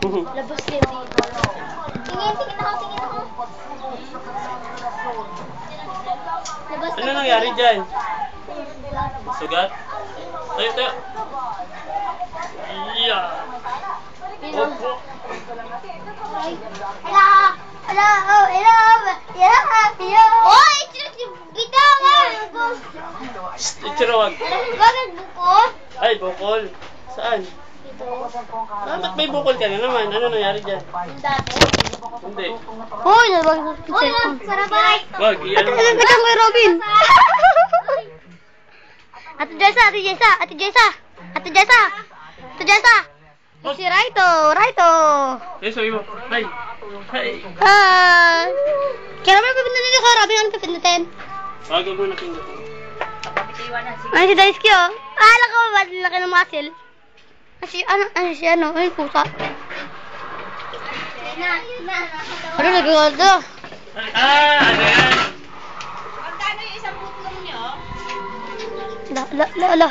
Labas yan dito. Tingin ako. Labas Ano nangyari dyan? Sugat? Tayo. Yeah. Opo. Hello. Oy, bitaw nga. Ichirawag. Bakit bukol? Ay, bukol. Saan? Dito. Ba't may bukol ka na naman? Ano nangyari dyan? Yung dati. Hindi. Hoy, sarabay. Wag, iyan. Ito kay Robin. Ate Jessa. Si Raito. Eh, sabi mo. Hi. Kaya naman pipindutin ko, Robin, ano pipindutin? Bago mo napindutin. Ano si Daisuke, oh? Alam ko ba, laki ng muscle? Ano, ay pusa. Ano, nagaganda? Ano yan? Magkano yung isang butlong nyo? Ala.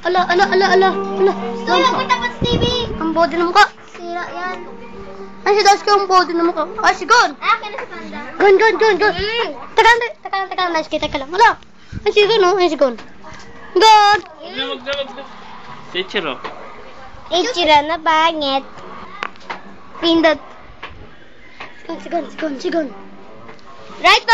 Uy, magpunta pa sa TV. Ang body ng mukha. Sira yan. Ay, si Daisuke ang body ng mukha. Ay, si Gon. Kaya si Panda. Gon. Teka lang, Daisuke, teka lang. Ala. Ay, si Gon, oh. Ay, si Gon. Gon. Wag na. Ichiro. Ichiro na bangit. Pindot. Si Gon. Right,